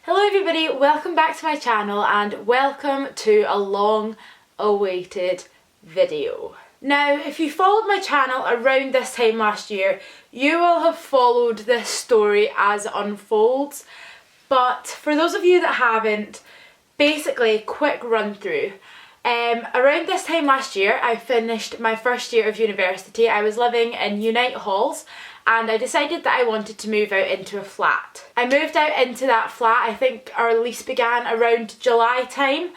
Hello everybody, welcome back to my channel and welcome to a long awaited video. Now, if you followed my channel around this time last year, you will have followed this story as it unfolds. But for those of you that haven't, basically, quick run through. Around this time last year, I finished my first year of university. I was living in Unite Halls and I decided that I wanted to move out into a flat. I moved out into that flat, I think our lease began around July time,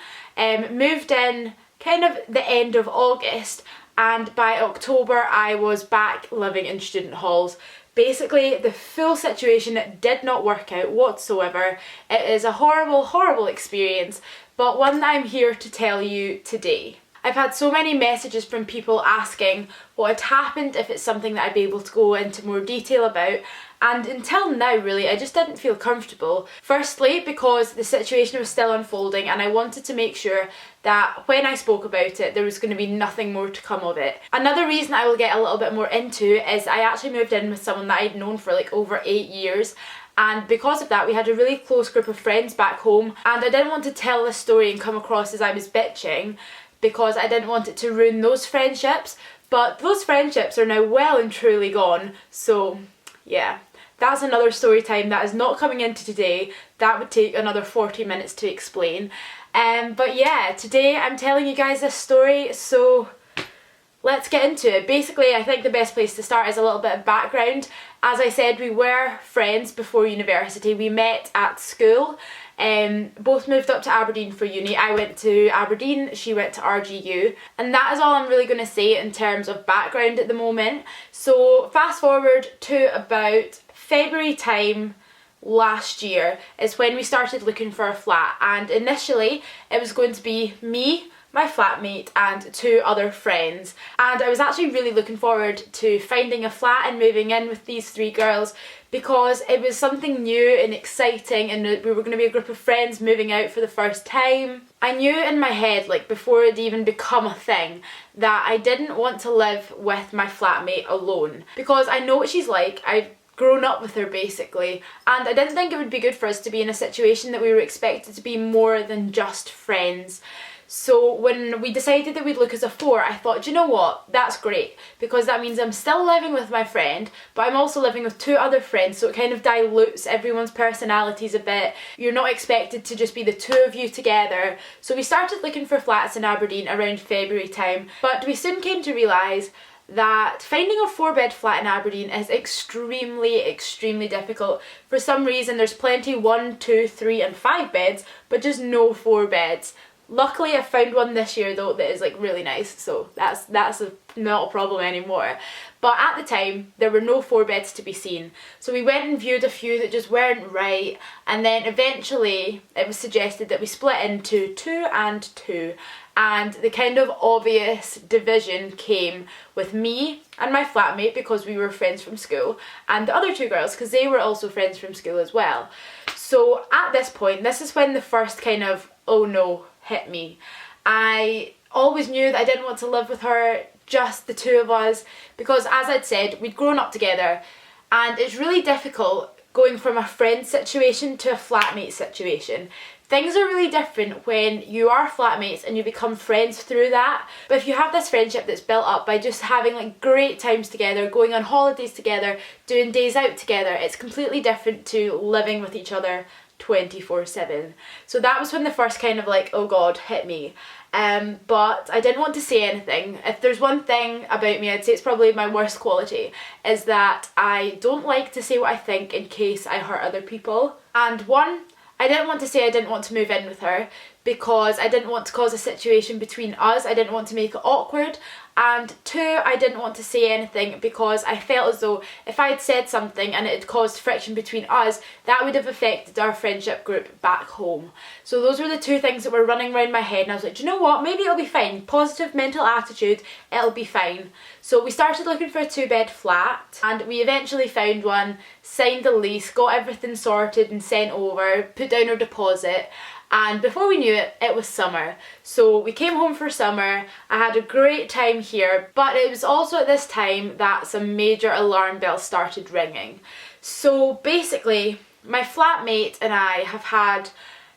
moved in kind of the end of August, and by October I was back living in student halls. Basically, the full situation did not work out whatsoever. It is a horrible, horrible experience, but one that I'm here to tell you today. I've had so many messages from people asking what had happened, if it's something that I'd be able to go into more detail about, and until now really I just didn't feel comfortable. Firstly, because the situation was still unfolding and I wanted to make sure that when I spoke about it there was going to be nothing more to come of it. Another reason I will get a little bit more into is I actually moved in with someone that I'd known for like over 8 years. And because of that, we had a really close group of friends back home, and I didn't want to tell this story and come across as I was bitching, because I didn't want it to ruin those friendships, but those friendships are now well and truly gone. So yeah, that's another story time that is not coming into today. That would take another 40 minutes to explain. But yeah, today I'm telling you guys this story, so let's get into it. Basically, I think the best place to start is a little bit of background. As I said, we were friends before university. We met at school. Both moved up to Aberdeen for uni. I went to Aberdeen, she went to RGU, and that is all I'm really going to say in terms of background at the moment. So fast forward to about February time last year is when we started looking for a flat, and initially it was going to be me, my flatmate and 2 other friends, and I was actually really looking forward to finding a flat and moving in with these 3 girls because it was something new and exciting, and we were going to be a group of friends moving out for the first time. I knew in my head, like before it even become a thing, that I didn't want to live with my flatmate alone because I know what she's like. I've grown up with her basically, and I didn't think it would be good for us to be in a situation that we were expected to be more than just friends. So when we decided that we'd look as a 4, I thought, do you know what, that's great, because that means I'm still living with my friend, but I'm also living with 2 other friends, so it kind of dilutes everyone's personalities a bit. You're not expected to just be the 2 of you together. So we started looking for flats in Aberdeen around February time, but we soon came to realise that finding a 4-bed flat in Aberdeen is extremely difficult. For some reason there's plenty 1, 2, 3 and 5 beds, but just no 4 beds. Luckily I found one this year though that is like really nice, so that's not a problem anymore. But at the time there were no 4 beds to be seen, so we went and viewed a few that just weren't right, and then eventually it was suggested that we split into 2 and 2, and the kind of obvious division came with me and my flatmate because we were friends from school, and the other 2 girls because they were also friends from school as well. So at this point, this is when the first kind of oh no hit me. I always knew that I didn't want to live with her, just the 2 of us, because as I'd said, we'd grown up together, and it's really difficult going from a friend situation to a flatmate situation. Things are really different when you are flatmates and you become friends through that, but if you have this friendship that's built up by just having like great times together, going on holidays together, doing days out together, it's completely different to living with each other 24/7. So that was when the first kind of like oh god hit me. But I didn't want to say anything. If there's one thing about me, I'd say it's probably my worst quality, is that I don't like to say what I think in case I hurt other people. And 1, I didn't want to say I didn't want to move in with her because I didn't want to cause a situation between us. I didn't want to make it awkward. And 2, I didn't want to say anything because I felt as though if I had said something and it had caused friction between us, that would have affected our friendship group back home. So those were the 2 things that were running around my head, and I was like, do you know what, maybe it'll be fine. Positive mental attitude, it'll be fine. So we started looking for a 2-bed flat, and we eventually found one, signed the lease, got everything sorted and sent over, put down our deposit. And before we knew it, it was summer. So we came home for summer. I had a great time here, but it was also at this time that some major alarm bells started ringing. So basically, My flatmate and I have had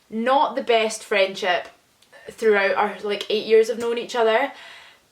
not the best friendship throughout our like 8 years of knowing each other.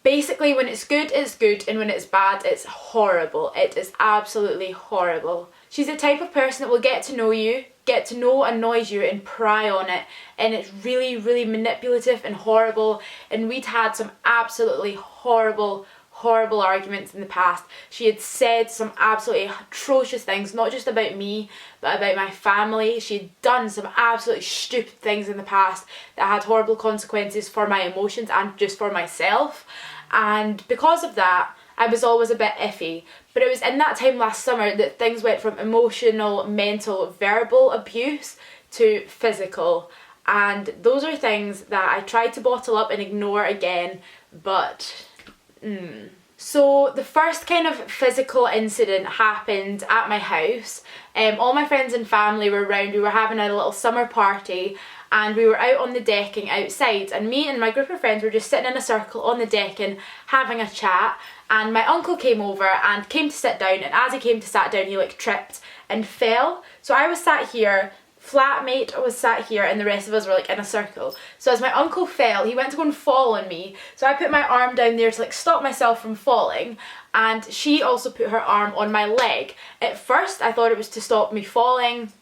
Basically, when it's good, and when it's bad, it's horrible. It is absolutely horrible. She's the type of person that will get to know you, get to know and annoys you and pry on it, and it's really, really manipulative and horrible, and we'd had some absolutely horrible arguments in the past. She had said some absolutely atrocious things, not just about me, but about my family. She had done some absolutely stupid things in the past that had horrible consequences for my emotions and just for myself. And because of that, I was always a bit iffy. But it was in that time last summer that things went from emotional, mental, verbal abuse to physical. And those are things that I tried to bottle up and ignore again, but So the first kind of physical incident happened at my house. All my friends and family were around. We were having a little summer party and we were out on the decking outside, and me and my group of friends were just sitting in a circle on the decking having a chat, and my uncle came over and came to sit down, and as he came to sit down he like tripped and fell. So I was sat here, flatmate was sat here, and the rest of us were like in a circle. So as my uncle fell, he went to go and fall on me, so I put my arm down there to like stop myself from falling, and she also put her arm on my leg. At first I thought it was to stop me falling,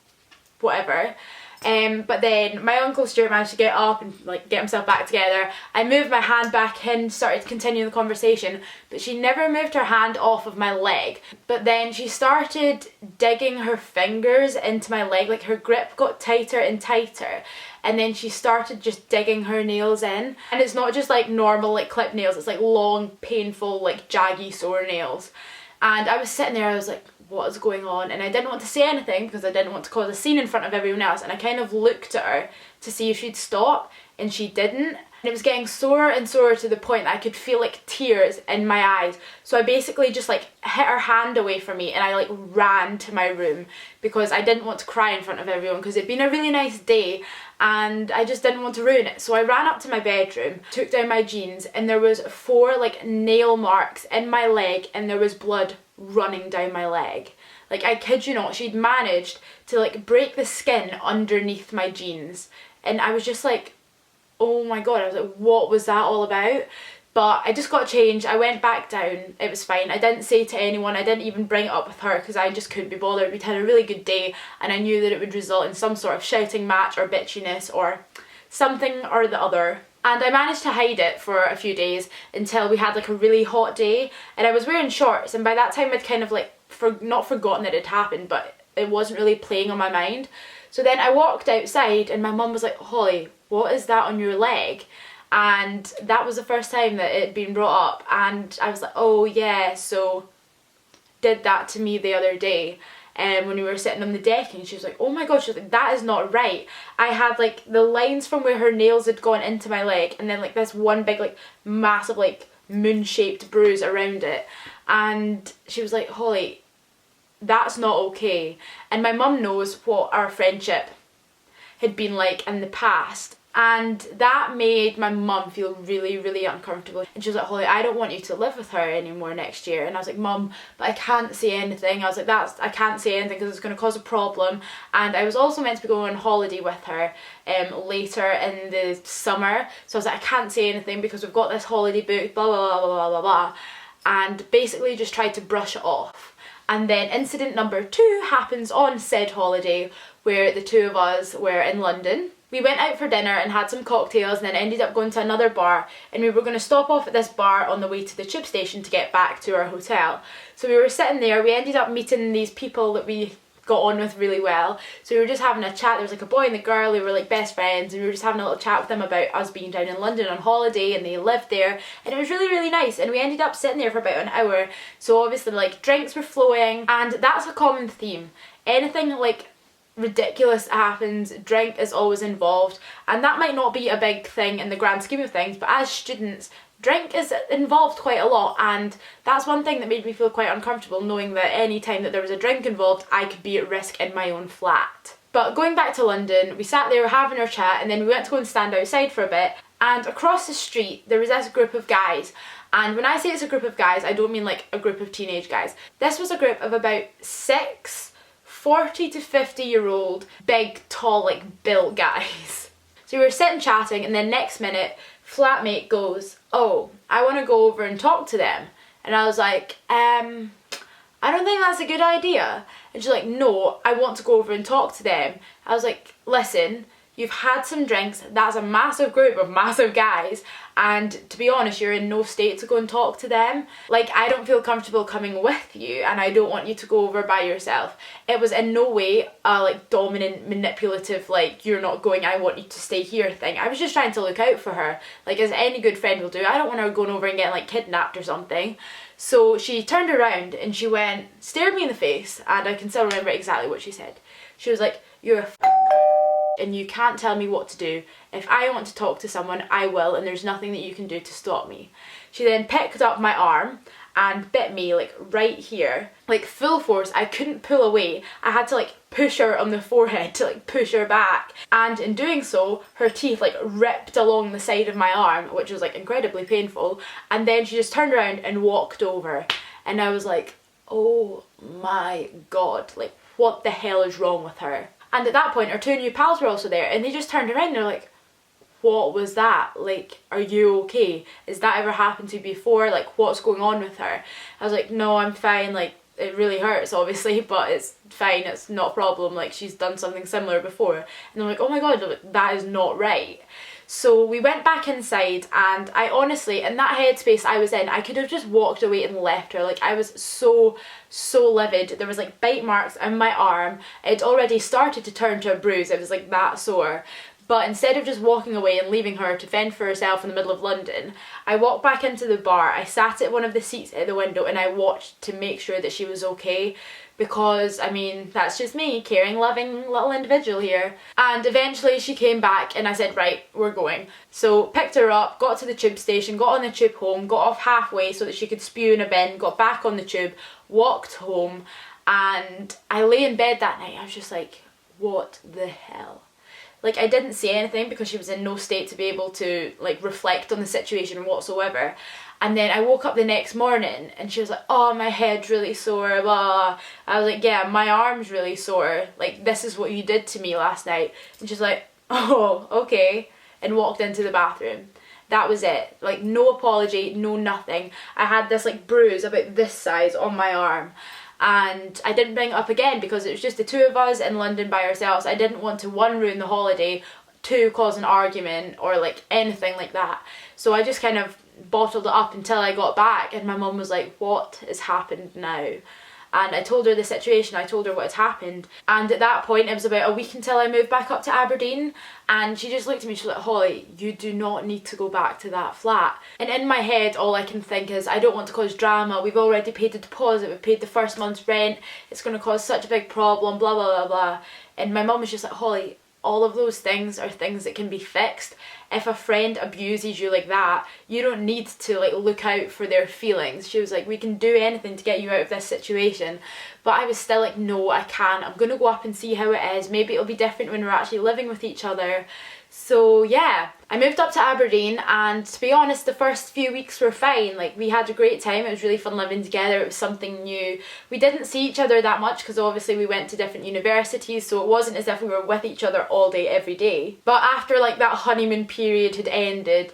whatever. But then my uncle Stuart managed to get up and like get himself back together. I moved my hand back in, started continuing the conversation, but she never moved her hand off of my leg. But then she started digging her fingers into my leg, like her grip got tighter and tighter, and then she started just digging her nails in. And it's not just like normal like clip nails, it's like long, painful, like jaggy, sore nails. And I was sitting there, I was like, what is going on? And I didn't want to say anything because I didn't want to cause a scene in front of everyone else, and I kind of looked at her to see if she'd stop, and she didn't. And it was getting sorer and sorer to the point that I could feel like tears in my eyes. So I basically just like hit her hand away from me and I like ran to my room because I didn't want to cry in front of everyone, because it'd been a really nice day and I just didn't want to ruin it. So I ran up to my bedroom, took down my jeans, and there was 4 like nail marks in my leg, and there was blood running down my leg. Like, I kid you not, she'd managed to like break the skin underneath my jeans, and I was just like, oh my god. I was like, what was that all about? But I just got changed, I went back down, it was fine. I didn't say to anyone, I didn't even bring it up with her because I just couldn't be bothered. We'd had a really good day and I knew that it would result in some sort of shouting match or bitchiness or something or the other. And I managed to hide it for a few days until we had like a really hot day, and I was wearing shorts, and by that time I'd kind of like not forgotten that it had happened, but it wasn't really playing on my mind. So then I walked outside and my mum was like, Holly, what is that on your leg? And that was the first time that it had been brought up, and I was like, oh yeah, so did that to me the other day. When we were sitting on the deck, and she was like, oh my god, she was like, that is not right. I had like the lines from where her nails had gone into my leg, and then like this one big like massive like moon-shaped bruise around it. And she was like, Holly, that's not okay. And my mum knows what our friendship had been like in the past, and that made my mum feel really, really uncomfortable. And she was like, Holly, I don't want you to live with her anymore next year. And I was like, Mum, but I can't say anything. I was like, I can't say anything because it's going to cause a problem. And I was also meant to be going on holiday with her later in the summer. So I was like, I can't say anything because we've got this holiday booked, blah, blah, blah, blah, blah, blah. And basically just tried to brush it off. And then incident number 2 happens on said holiday, where the 2 of us were in London. We went out for dinner and had some cocktails, and then ended up going to another bar, and we were going to stop off at this bar on the way to the tube station to get back to our hotel. So we were sitting there, we ended up meeting these people that we got on with really well. So we were just having a chat. There was like a boy and a girl who were like best friends, and we were just having a little chat with them about us being down in London on holiday, and they lived there, and it was really, really nice. And we ended up sitting there for about an hour. So obviously like drinks were flowing, and that's a common theme. Anything like ridiculous happens, drink is always involved, and that might not be a big thing in the grand scheme of things, but as students, drink is involved quite a lot, and that's one thing that made me feel quite uncomfortable, knowing that any time that there was a drink involved, I could be at risk in my own flat. But going back to London, we sat there having our chat, and then we went to go and stand outside for a bit, and across the street there was this group of guys. And when I say it's a group of guys, I don't mean like a group of teenage guys. This was a group of about 6 40 to 50-year-old, big, tall, like built guys. So we were sitting chatting, and then next minute, Flatmate goes, "Oh, I want to go over and talk to them." And I was like, I don't think that's a good idea. And she's like, "No, I want to go over and talk to them." I was like, "Listen, you've had some drinks, that's a massive group of massive guys, and to be honest, you're in no state to go and talk to them. Like, I don't feel comfortable coming with you, and I don't want you to go over by yourself." It was in no way a like dominant, manipulative, like, "you're not going, I want you to stay here" thing. I was just trying to look out for her, like as any good friend will do. I don't want her going over and getting like kidnapped or something. So she turned around and she went, stared me in the face, and I can still remember exactly what she said. She was like, "You're a and you can't tell me what to do. If I want to talk to someone, I will, and there's nothing that you can do to stop me." She then picked up my arm and bit me like right here, like full force. I couldn't pull away. I had to like push her on the forehead to like push her back, and in doing so, her teeth like ripped along the side of my arm, which was like incredibly painful. And then she just turned around and walked over, and I was like, oh my god, like what the hell is wrong with her? And at that point, our two new pals were also there, and they just turned around and they're like, "What was that? Like, are you okay? Has that ever happened to you before? Like, what's going on with her?" I was like, "No, I'm fine. Like, it really hurts, obviously, but it's fine. It's not a problem. Like, she's done something similar before." And they're like, "Oh my god, that is not right." So we went back inside, and I honestly, in that headspace I was in, I could have just walked away and left her. Like, I was so livid. There was like bite marks on my arm. It already started to turn to a bruise. It was like that sore. But instead of just walking away and leaving her to fend for herself in the middle of London, I walked back into the bar. I sat at one of the seats at the window and I watched to make sure that she was okay. Because, I mean, that's just me, caring, loving little individual here. And eventually she came back and I said, "Right, we're going." So picked her up, got to the tube station, got on the tube home, got off halfway so that she could spew in a bin, got back on the tube, walked home, and I lay in bed that night. I was just like, what the hell? Like, I didn't say anything because she was in no state to be able to like reflect on the situation whatsoever. And then I woke up the next morning and she was like, "Oh, my head's really sore, blah." I was like, "Yeah, my arm's really sore. Like, this is what you did to me last night." And she's like, "Oh, okay," and walked into the bathroom. That was it. Like, no apology, no nothing. I had this like bruise about this size on my arm. And I didn't bring it up again because it was just the two of us in London by ourselves. I didn't want to, one, ruin the holiday, two, cause an argument or like anything like that. So I just kind of bottled it up until I got back, and my mum was like, "What has happened now?" And I told her the situation, I told her what had happened. And at that point, it was about a week until I moved back up to Aberdeen. And she just looked at me, she's like, "Hollie, you do not need to go back to that flat." And in my head, all I can think is, I don't want to cause drama. We've already paid the deposit, we've paid the first month's rent. It's going to cause such a big problem, blah, blah, blah, blah. And my mum was just like, "Hollie, all of those things are things that can be fixed. If a friend abuses you like that, you don't need to like look out for their feelings." She was like, "We can do anything to get you out of this situation." But I was still like, "No, I can't. I'm gonna go up and see how it is. Maybe it'll be different when we're actually living with each other." So yeah, I moved up to Aberdeen, and to be honest, the first few weeks were fine. Like, we had a great time. It was really fun living together. It was something new. We didn't see each other that much because obviously we went to different universities, so it wasn't as if we were with each other all day every day. But after like that honeymoon period had ended,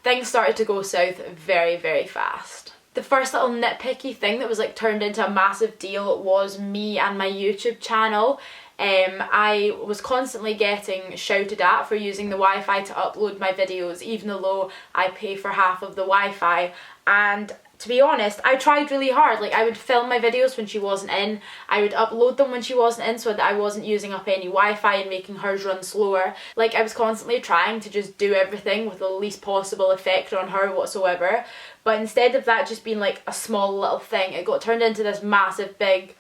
things started to go south very, very fast. The first little nitpicky thing that was like turned into a massive deal was me and my YouTube channel. I was constantly getting shouted at for using the Wi-Fi to upload my videos, even though I pay for half of the Wi-Fi. And to be honest, I tried really hard. Like, I would film my videos when she wasn't in, I would upload them when she wasn't in so that I wasn't using up any Wi-Fi and making hers run slower. Like, I was constantly trying to just do everything with the least possible effect on her whatsoever. But instead of that just being like a small little thing, it got turned into this massive big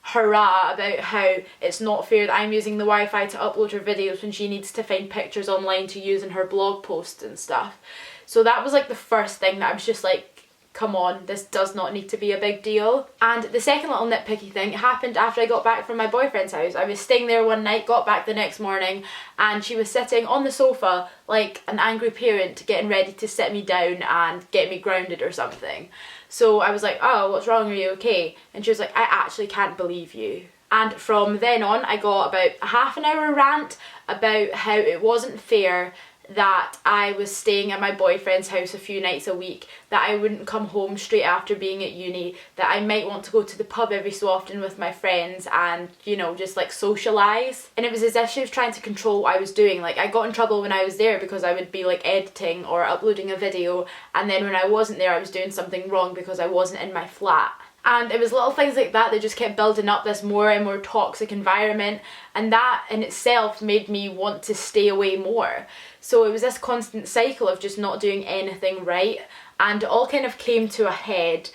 hurrah about how it's not fair that I'm using the Wi-Fi to upload her videos when she needs to find pictures online to use in her blog posts and stuff. So that was like the first thing that I was just like, come on, this does not need to be a big deal. And the second little nitpicky thing happened after I got back from my boyfriend's house. I was staying there one night, got back the next morning, and she was sitting on the sofa like an angry parent getting ready to sit me down and get me grounded or something. So I was like, "Oh, what's wrong? Are you okay?" And she was like, "I actually can't believe you." And from then on I got about a half an hour rant about how it wasn't fair that I was staying at my boyfriend's house a few nights a week, that I wouldn't come home straight after being at uni, that I might want to go to the pub every so often with my friends and, you know, just like socialise. And it was as if she was trying to control what I was doing. Like, I got in trouble when I was there because I would be like editing or uploading a video, and then when I wasn't there I was doing something wrong because I wasn't in my flat. And it was little things like that that just kept building up this more and more toxic environment, and that in itself made me want to stay away more. So it was this constant cycle of just not doing anything right, and it all kind of came to a head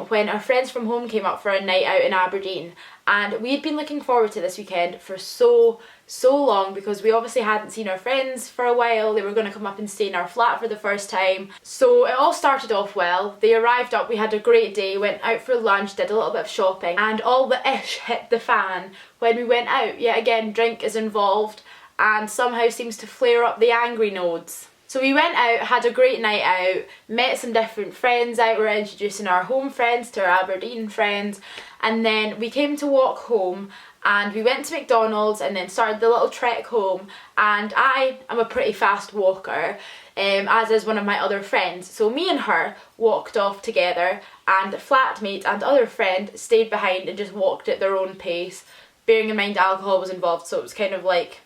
when our friends from home came up for a night out in Aberdeen. And we had been looking forward to this weekend for so long, because we obviously hadn't seen our friends for a while. They were going to come up and stay in our flat for the first time. So it all started off well. They arrived up, we had a great day, went out for lunch, did a little bit of shopping, and all the ish hit the fan when we went out. Yet again, drink is involved and somehow seems to flare up the angry nodes. So we went out, had a great night out, met some different friends out, we were introducing our home friends to our Aberdeen friends, and then we came to walk home and we went to McDonald's and then started the little trek home. And I am a pretty fast walker, as is one of my other friends. So me and her walked off together, and Flatmate and other friend stayed behind and just walked at their own pace. Bearing in mind alcohol was involved, so it was kind of like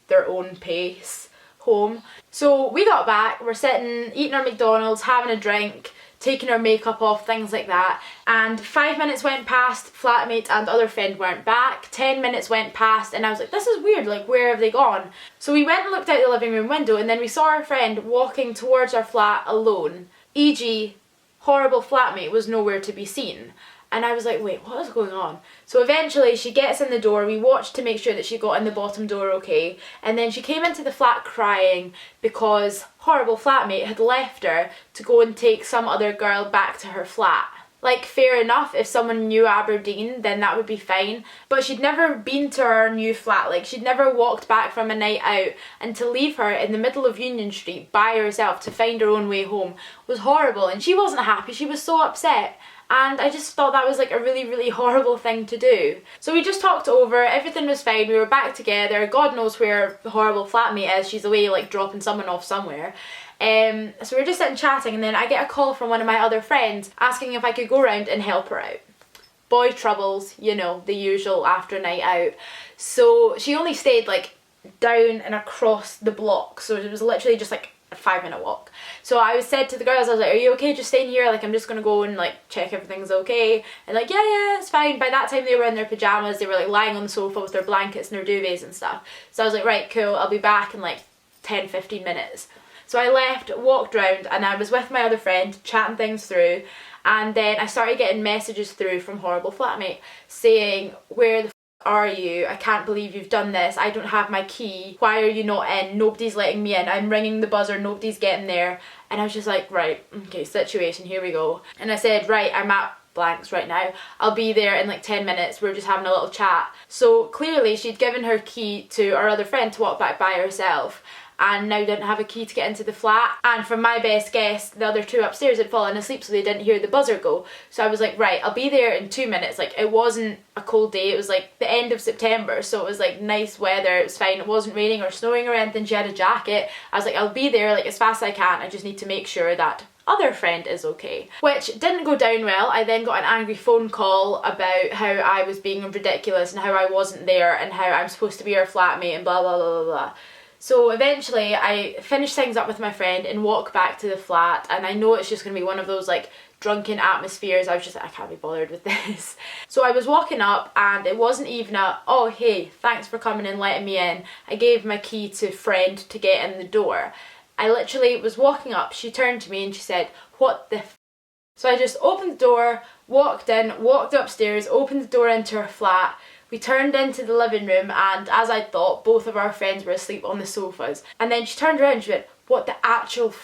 their own pace home. So we got back, we're sitting, eating our McDonald's, having a drink, taking our makeup off, things like that. And 5 minutes went past, Flatmate and other friend weren't back. 10 minutes went past, and I was like, this is weird, like, where have they gone? So we went and looked out the living room window, and then we saw our friend walking towards our flat alone, e.g. horrible Flatmate was nowhere to be seen. And I was like, wait, what is going on? So eventually she gets in the door, we watched to make sure that she got in the bottom door okay, and then she came into the flat crying because horrible Flatmate had left her to go and take some other girl back to her flat. Like, fair enough, if someone knew Aberdeen, then that would be fine. But she'd never been to her new flat, like she'd never walked back from a night out, and to leave her in the middle of Union Street by herself to find her own way home was horrible, and she wasn't happy, she was so upset. And I just thought that was like a really horrible thing to do. So we just talked over, everything was fine, we were back together, God knows where the horrible Flatmate is, she's away like dropping someone off somewhere. So we were just sitting chatting, and then I get a call from one of my other friends asking if I could go around and help her out. Boy troubles, you know, the usual after a night out. So she only stayed like down and across the block, so it was literally just like a 5-minute walk. So I said to the girls, I was like, are you okay just staying here? Like, I'm just gonna go and like check everything's okay. And like, yeah, it's fine. By that time they were in their pyjamas, they were like lying on the sofa with their blankets and their duvets and stuff. So I was like, right, cool, I'll be back in like 10-15 minutes. So I left, walked round, and I was with my other friend chatting things through, and then I started getting messages through from horrible Flatmate saying, where the are you? I can't believe you've done this. I don't have my key. Why are you not in? Nobody's letting me in. I'm ringing the buzzer. Nobody's getting there. And I was just like, right, okay, situation, here we go. And I said, right, I'm at blanks right now. I'll be there in like 10 minutes. We're just having a little chat. So clearly she'd given her key to our other friend to walk back by herself, and now didn't have a key to get into the flat. And from my best guess, the other two upstairs had fallen asleep, so they didn't hear the buzzer go. So I was like, right, I'll be there in 2 minutes. Like, it wasn't a cold day, it was like the end of September, so it was like nice weather, it was fine, it wasn't raining or snowing or anything. She had a jacket. I was like, I'll be there like as fast as I can, I just need to make sure that other friend is okay. Which didn't go down well. I then got an angry phone call about how I was being ridiculous and how I wasn't there and how I'm supposed to be her flatmate and blah blah blah blah blah. So eventually I finished things up with my friend and walk back to the flat, and I know it's just going to be one of those like drunken atmospheres. I was just like, I can't be bothered with this. So I was walking up, and it wasn't even a, oh hey, thanks for coming and letting me in. I gave my key to friend to get in the door. I literally was walking up, she turned to me and she said, what the f? So I just opened the door, walked in, walked upstairs, opened the door into her flat. We turned into the living room, and as I thought, both of our friends were asleep on the sofas. And then she turned around and she went, what the actual f?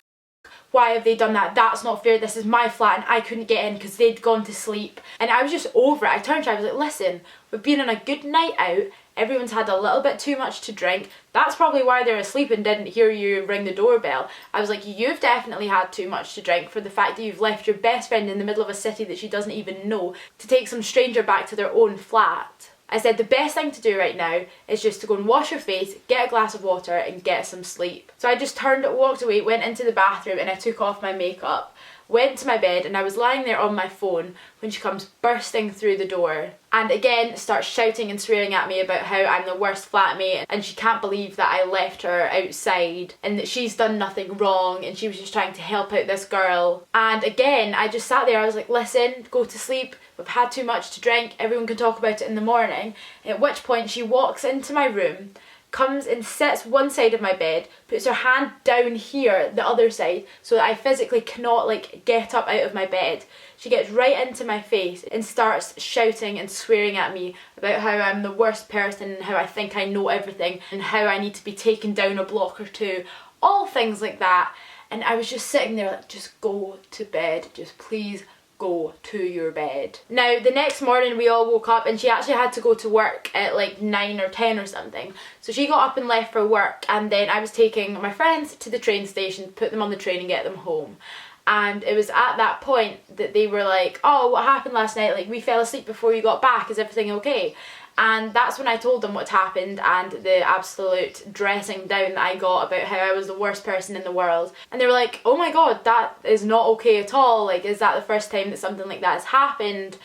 why have they done that? That's not fair. This is my flat and I couldn't get in because they'd gone to sleep. And I was just over it. I turned to her, I was like, listen, we've been on a good night out. Everyone's had a little bit too much to drink. That's probably why they're asleep and didn't hear you ring the doorbell. I was like, you've definitely had too much to drink for the fact that you've left your best friend in the middle of a city that she doesn't even know to take some stranger back to their own flat. I said the best thing to do right now is just to go and wash your face, get a glass of water and get some sleep. So I just walked away, went into the bathroom and I took off my makeup, went to my bed, and I was lying there on my phone when she comes bursting through the door and again starts shouting and swearing at me about how I'm the worst flatmate and she can't believe that I left her outside and that she's done nothing wrong and she was just trying to help out this girl. And again, I just sat there, I was like, listen, go to sleep. We've had too much to drink, everyone can talk about it in the morning. At which point she walks into my room, comes and sits one side of my bed, puts her hand down here, the other side, so that I physically cannot like get up out of my bed. She gets right into my face and starts shouting and swearing at me about how I'm the worst person and how I think I know everything and how I need to be taken down a block or two, all things like that. And I was just sitting there like, just go to bed, just please go to your bed. Now the next morning we all woke up and she actually had to go to work at like 9 or 10 or something. So she got up and left for work and then I was taking my friends to the train station, put them on the train and get them home. And it was at that point that they were like, oh, what happened last night? Like we fell asleep before you got back, is everything okay? And that's when I told them what happened and the absolute dressing down that I got about how I was the worst person in the world. And they were like, oh my god, that is not okay at all. Like, is that the first time that something like that has happened?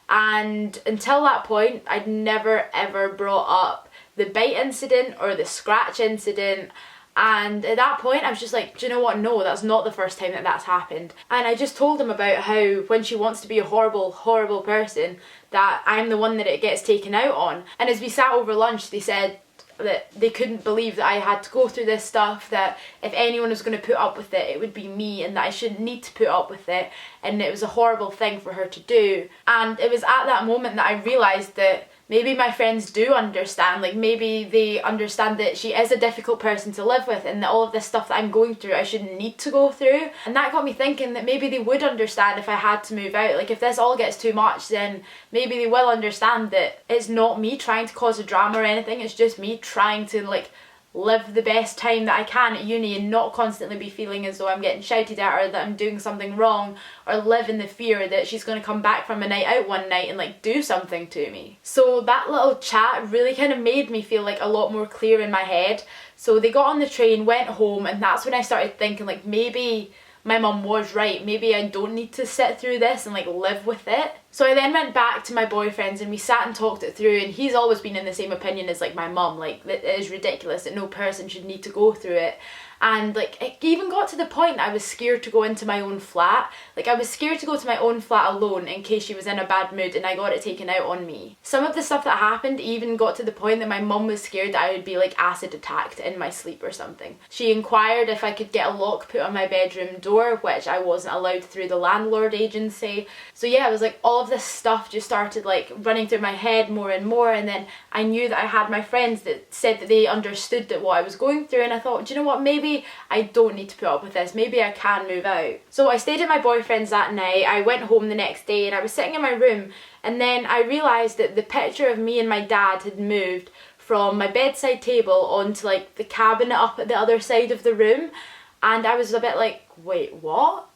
And until that point, I'd never ever brought up the bite incident or the scratch incident. And at that point I was just like, do you know what, no, that's not the first time that that's happened. And I just told them about how when she wants to be a horrible, horrible person, that I'm the one that it gets taken out on. And as we sat over lunch, they said that they couldn't believe that I had to go through this stuff, that if anyone was going to put up with it, it would be me, and that I shouldn't need to put up with it, and it was a horrible thing for her to do. And it was at that moment that I realised that maybe my friends do understand, like maybe they understand that she is a difficult person to live with and that all of this stuff that I'm going through I shouldn't need to go through. And that got me thinking that maybe they would understand if I had to move out. Like if this all gets too much, then maybe they will understand that it's not me trying to cause a drama or anything, it's just me trying to like live the best time that I can at uni and not constantly be feeling as though I'm getting shouted at or that I'm doing something wrong, or live in the fear that she's going to come back from a night out one night and like do something to me. So that little chat really kind of made me feel like a lot more clear in my head. So they got on the train, went home, and that's when I started thinking like maybe my mum was right, maybe I don't need to sit through this and like live with it. So I then went back to my boyfriend's and we sat and talked it through, and he's always been in the same opinion as like my mum, like it is ridiculous that no person should need to go through it. And like it even got to the point I was scared to go into my own flat. Like I was scared to go to my own flat alone in case she was in a bad mood and I got it taken out on me. Some of the stuff that happened even got to the point that my mum was scared that I would be like acid attacked in my sleep or something. She inquired if I could get a lock put on my bedroom door, which I wasn't allowed through the landlord agency. So yeah, it was like all of this stuff just started like running through my head more and more, and then I knew that I had my friends that said that they understood that what I was going through, and I thought, do you know what, maybe I don't need to put up with this, maybe I can move out. So I stayed at my boyfriend's that night, I went home the next day and I was sitting in my room, and then I realised that the picture of me and my dad had moved from my bedside table onto like the cabinet up at the other side of the room, and I was a bit like, wait, what?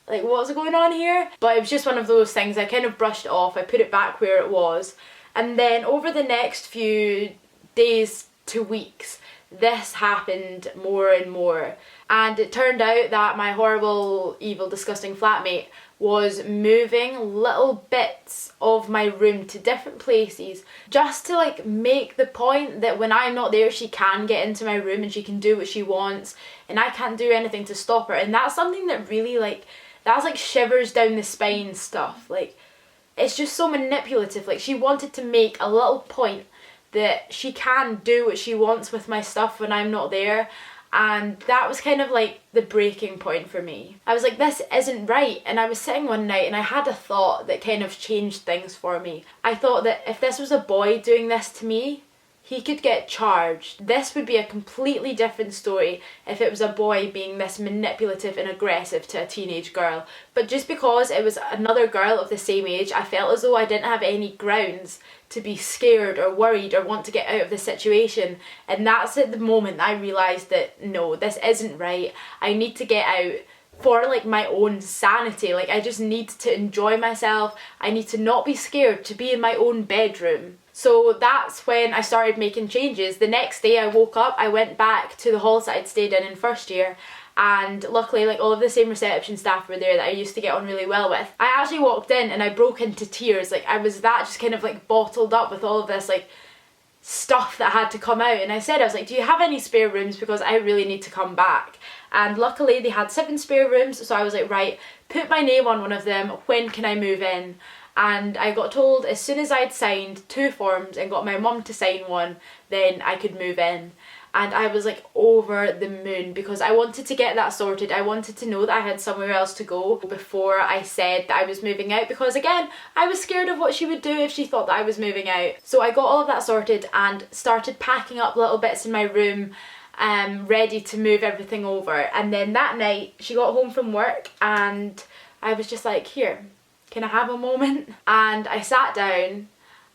Like what's going on here? But it was just one of those things, I kind of brushed it off, I put it back where it was. And then over the next few days to weeks, this happened more and more, and it turned out that my horrible, evil, disgusting flatmate was moving little bits of my room to different places just to like make the point that when I'm not there she can get into my room and she can do what she wants and I can't do anything to stop her. And that's something that really like, that's like shivers down the spine stuff. Like it's just so manipulative. Like she wanted to make a little point that she can do what she wants with my stuff when I'm not there, and that was kind of like the breaking point for me. I was like, this isn't right. And I was sitting one night and I had a thought that kind of changed things for me. I thought that if this was a boy doing this to me, he could get charged. This would be a completely different story if it was a boy being this manipulative and aggressive to a teenage girl. But just because it was another girl of the same age, I felt as though I didn't have any grounds to be scared or worried or want to get out of the situation. And that's at the moment I realised that no, this isn't right. I need to get out for like my own sanity. Like, I just need to enjoy myself. I need to not be scared to be in my own bedroom. So that's when I started making changes. The next day I woke up, I went back to the halls that I'd stayed in first year, and luckily like all of the same reception staff were there that I used to get on really well with. I actually walked in and I broke into tears. Like, I was that just kind of like bottled up with all of this like stuff that had to come out, and I was like, do you have any spare rooms, because I really need to come back. And luckily they had 7 spare rooms, so I was like, right, put my name on one of them, when can I move in? And I got told as soon as I'd signed 2 forms and got my mum to sign one, then I could move in. And I was like over the moon, because I wanted to get that sorted. I wanted to know that I had somewhere else to go before I said that I was moving out, because again, I was scared of what she would do if she thought that I was moving out. So I got all of that sorted and started packing up little bits in my room, ready to move everything over. And then that night she got home from work and I was just like, here, can I have a moment? And I sat down,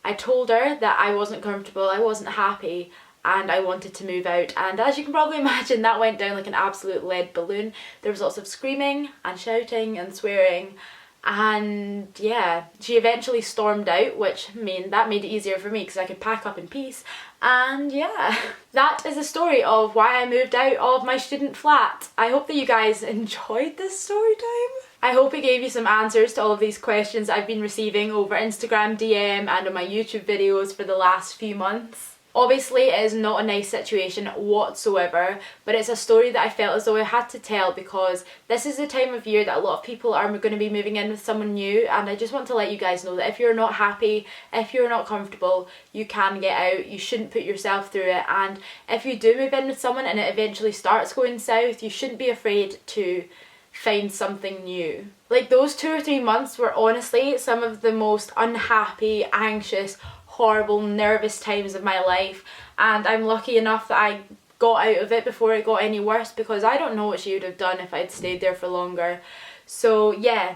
I told her that I wasn't comfortable, I wasn't happy, and I wanted to move out. And as you can probably imagine, that went down like an absolute lead balloon. There was lots of screaming and shouting and swearing, and yeah, she eventually stormed out, which made it easier for me because I could pack up in peace. And yeah, that is the story of why I moved out of my student flat. I hope that you guys enjoyed this story time. I hope it gave you some answers to all of these questions I've been receiving over Instagram DM and on my YouTube videos for the last few months. Obviously it is not a nice situation whatsoever, but it's a story that I felt as though I had to tell, because this is the time of year that a lot of people are going to be moving in with someone new, and I just want to let you guys know that if you're not happy, if you're not comfortable, you can get out. You shouldn't put yourself through it, and if you do move in with someone and it eventually starts going south, you shouldn't be afraid to find something new. Like, those 2 or 3 months were honestly some of the most unhappy, anxious, horrible, nervous times of my life, and I'm lucky enough that I got out of it before it got any worse, because I don't know what she would have done if I'd stayed there for longer. So yeah,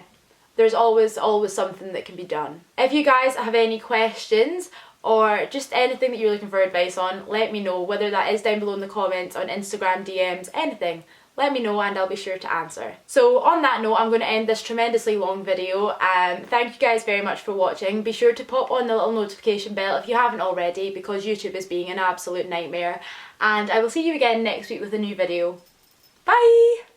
there's always something that can be done. If you guys have any questions or just anything that you're looking for advice on, let me know, whether that is down below in the comments, on Instagram DMs, anything. Let me know and I'll be sure to answer. So on that note, I'm going to end this tremendously long video. Thank you guys very much for watching. Be sure to pop on the little notification bell if you haven't already, because YouTube is being an absolute nightmare. And I will see you again next week with a new video. Bye!